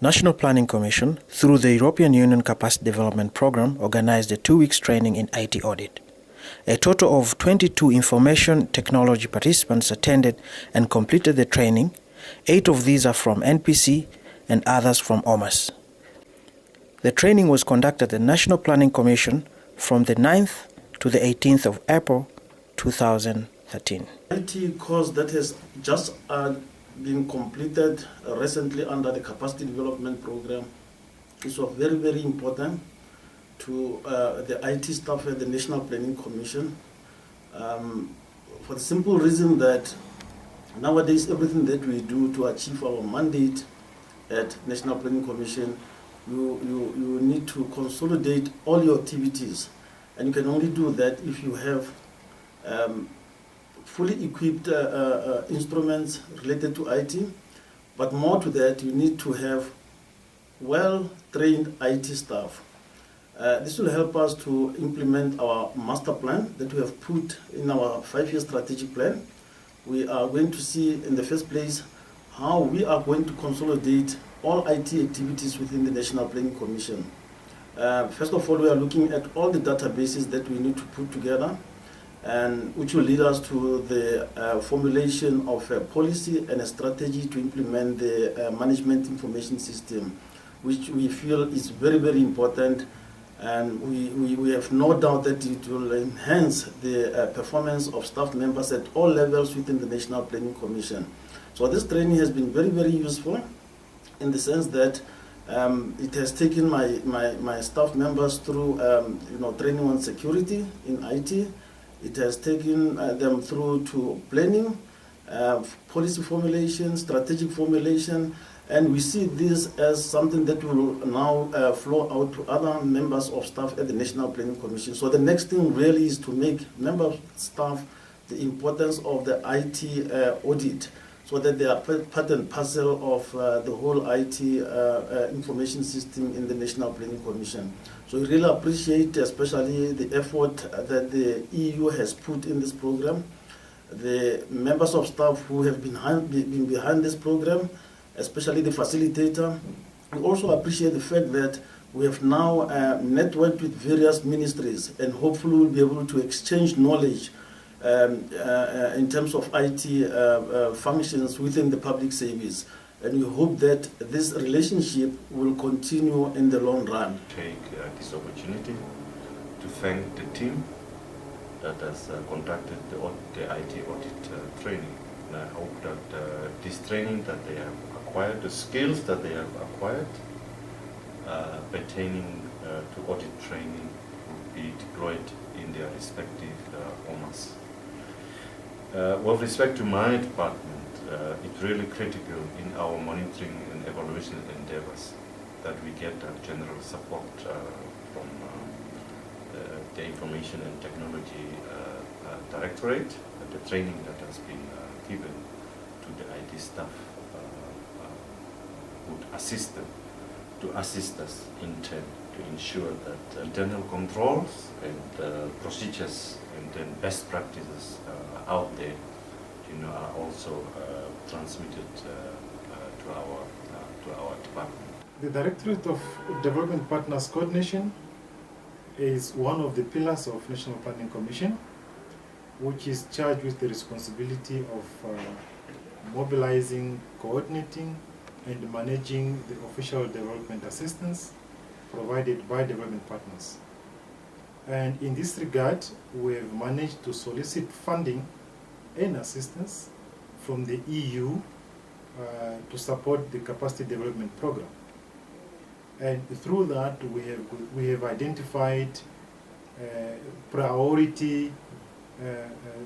National Planning Commission, through the European Union Capacity Development Programme, organized a 2-week training in IT Audit. A total of 22 information technology participants attended and completed the training. 8 of these are from NPC and others from OMAS. The training was conducted at the National Planning Commission from the 9th to the 18th of April 2013. IT course that has just been completed recently under the Capacity Development Program is very, very important to the IT staff at the National Planning Commission, for the simple reason that nowadays everything that we do to achieve our mandate at National Planning Commission, you need to consolidate all your activities, and you can only do that if you have fully equipped instruments related to IT, but more to that, you need to have well-trained IT staff. This will help us to implement our master plan that we have put in our 5-year strategic plan. We are going to see in the first place how we are going to consolidate all IT activities within the National Planning Commission. First of all, we are looking at all the databases that we need to put together, and which will lead us to the formulation of a policy and a strategy to implement the management information system, which we feel is very, very important, and we have no doubt that it will enhance the performance of staff members at all levels within the National Planning Commission. So this training has been very, very useful in the sense that it has taken my staff members through training on security in IT. It has taken them through to planning, policy formulation, strategic formulation, and we see this as something that will now flow out to other members of staff at the National Planning Commission. So the next thing really is to make member staff the importance of the IT audit, so that they are part and parcel of the whole IT information system in the National Planning Commission. So we really appreciate especially the effort that the EU has put in this program, the members of staff who have been behind this program, especially the facilitator. We also appreciate the fact that we have now networked with various ministries, and hopefully we'll be able to exchange knowledge in terms of IT functions within the public service. And we hope that this relationship will continue in the long run. Take this opportunity to thank the team that has conducted the IT audit training. And I hope that this training that they have acquired, the skills that they have acquired pertaining to audit training will be deployed in their respective OMAS. With respect to my department, it's really critical in our monitoring and evaluation endeavors that we get general support from the Information and Technology Directorate, the training that has been given to the IT staff would assist them to assist us in turn to ensure that internal controls and procedures and then best practices out there are also transmitted to our department. The Directorate of Development Partners Coordination is one of the pillars of National Planning Commission, which is charged with the responsibility of mobilizing, coordinating, and managing the official development assistance provided by development partners. And in this regard, we have managed to solicit funding and assistance from the EU to support the capacity development program. And through that, we have identified priority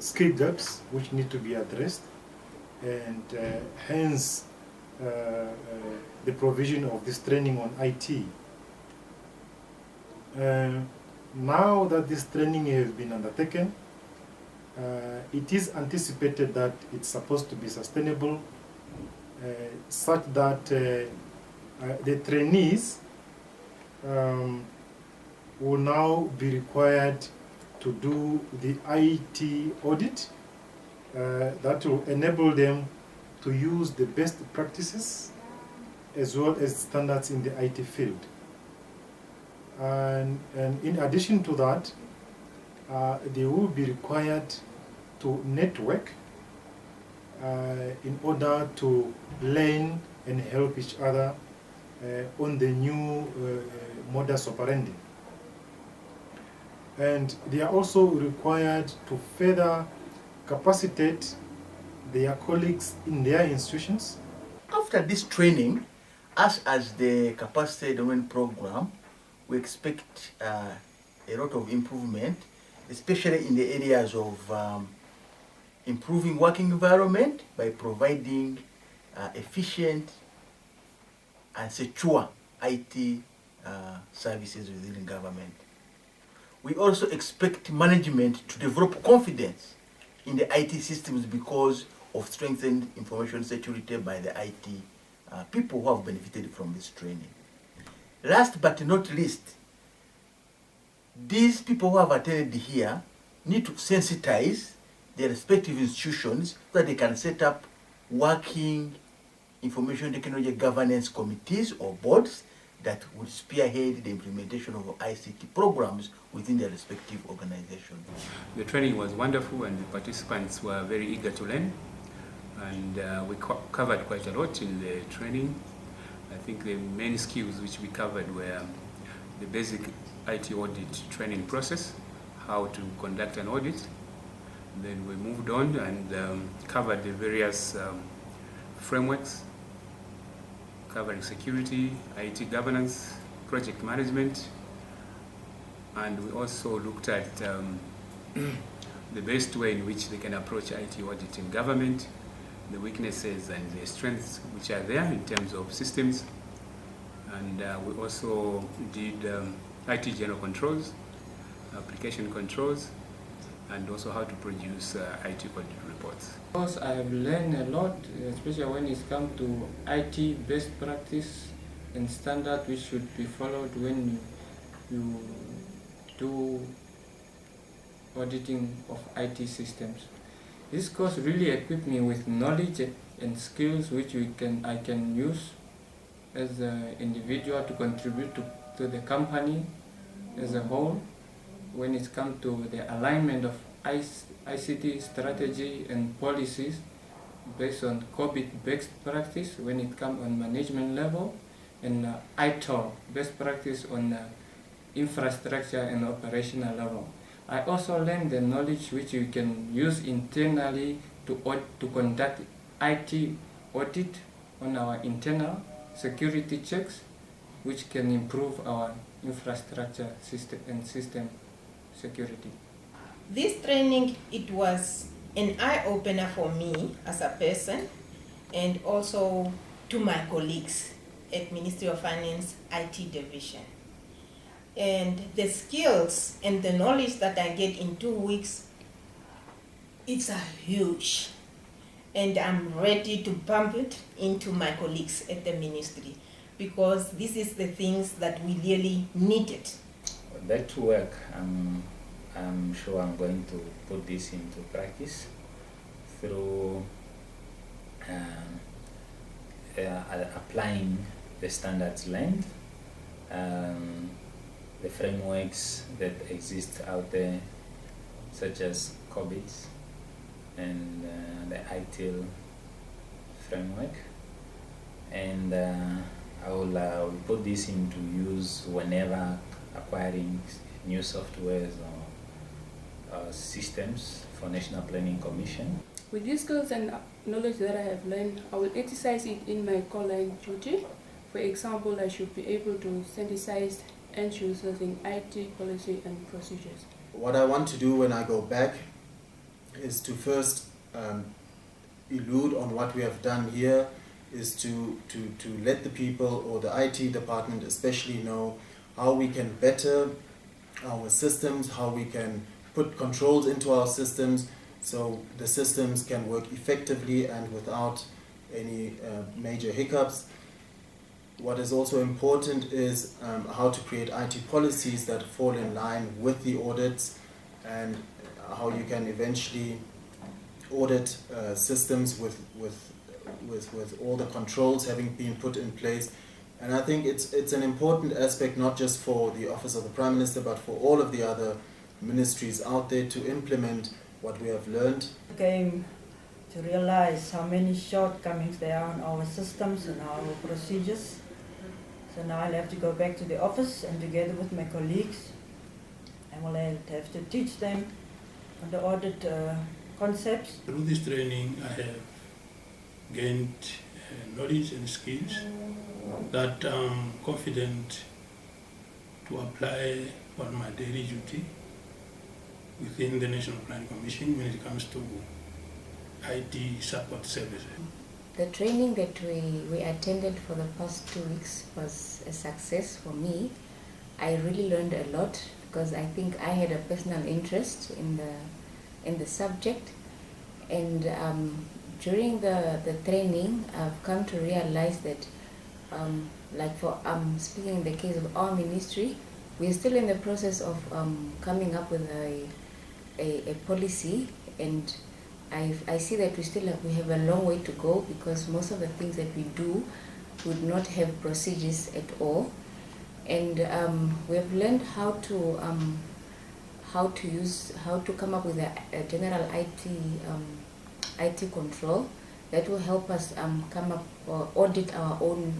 skill gaps which need to be addressed, and hence the provision of this training on IT. Now that this training has been undertaken, it is anticipated that it's supposed to be sustainable, such that the trainees will now be required to do the IT audit that will enable them to use the best practices as well as standards in the IT field. And in addition to that, they will be required to network in order to learn and help each other on the new modus operandi. And they are also required to further capacitate their colleagues in their institutions. After this training, us as the capacity development program, we expect a lot of improvement, especially in the areas of improving working environment by providing efficient and secure IT services within government. We also expect management to develop confidence in the IT systems because of strengthened information security by the IT people who have benefited from this training. Last but not least, these people who have attended here need to sensitize their respective institutions so that they can set up working information technology governance committees or boards that would spearhead the implementation of ICT programs within their respective organizations. The training was wonderful and the participants were very eager to learn, and we covered quite a lot in the training. I think the main skills which we covered were the basic IT audit training process, how to conduct an audit. Then we moved on and covered the various frameworks covering security, IT governance, project management, and we also looked at the best way in which they can approach IT audit in government, the weaknesses and the strengths which are there in terms of systems, and we also did IT general controls, application controls, and also how to produce IT audit reports. Of course, I have learned a lot, especially when it comes to IT best practice and standard which should be followed when you do auditing of IT systems. This course really equipped me with knowledge and skills which I can use as an individual to contribute to the company as a whole when it comes to the alignment of ICT strategy and policies based on COVID best practice when it comes on management level, and ITOL best practice on infrastructure and operational level. I also learned the knowledge which you can use internally to conduct IT audit on our internal security checks, which can improve our infrastructure system and system security. This training, it was an eye-opener for me as a person and also to my colleagues at Ministry of Finance IT Division. And the skills and the knowledge that I get in 2 weeks, it's a huge. And I'm ready to bump it into my colleagues at the ministry because this is the things that we really needed. That work, I'm sure I'm going to put this into practice through applying the standards learned, the frameworks that exist out there, such as COVID and the ITIL framework, and I will put this into use whenever acquiring new softwares or systems for National Planning Commission. With these skills and knowledge that I have learned, I will exercise it in my core line duty. For example, I should be able to synthesize end users in IT policy and procedures. What I want to do when I go back is to first elude on what we have done here, is to let the people or the IT department especially know how we can better our systems, how we can put controls into our systems so the systems can work effectively and without any major hiccups. What is also important is how to create IT policies that fall in line with the audits and how you can eventually audit systems with with all the controls having been put in place. And I think it's an important aspect, not just for the Office of the Prime Minister, but for all of the other ministries out there to implement what we have learned. Came to realize how many shortcomings there are in our systems and our procedures. So now I'll have to go back to the office and together with my colleagues, I will have to teach them on the audit concepts. Through this training, I have gained knowledge and skills that I'm confident to apply on my daily duty within the National Planning Commission when it comes to IT support services. The training that we attended for the past 2 weeks was a success for me. I really learned a lot because I think I had a personal interest in the subject, and during the training I've come to realize that like for speaking in the case of our ministry, we're still in the process of coming up with a policy, and I see that we have a long way to go because most of the things that we do would not have procedures at all. And we have learned how to come up with a general IT control that will help us come up or audit our own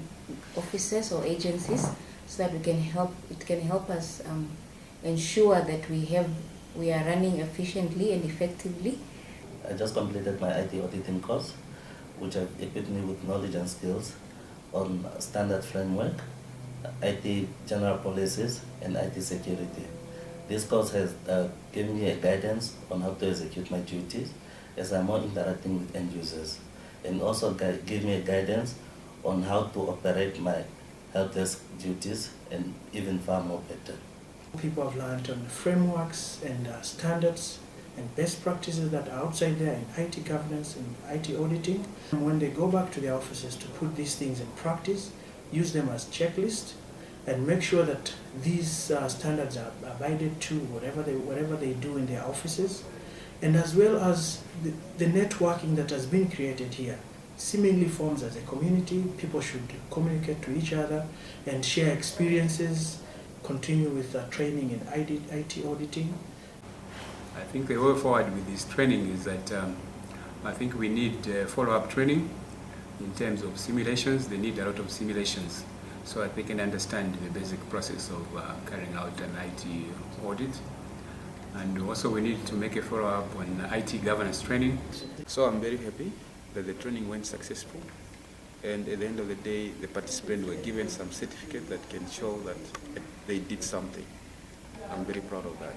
offices or agencies, so that it can help us ensure that we are running efficiently and effectively. I just completed my IT auditing course, which have equipped me with knowledge and skills on standard framework, IT general policies, and IT security. This course has given me a guidance on how to execute my duties as I'm more interacting with end users, and also give me a guidance on how to operate my help desk duties, and even far more better. People have learned on frameworks and standards and best practices that are outside there in IT governance and IT auditing. And when they go back to their offices to put these things in practice, use them as checklists, and make sure that these standards are abided to whatever they do in their offices, and as well as the networking that has been created here seemingly forms as a community. People should communicate to each other and share experiences, continue with training in IT auditing. I think the way forward with this training is that I think we need follow-up training in terms of simulations. They need a lot of simulations so that they can understand the basic process of carrying out an IT audit. And also we need to make a follow-up on IT governance training. So I'm very happy that the training went successful, and at the end of the day the participants were given some certificate that can show that they did something. I'm very proud of that.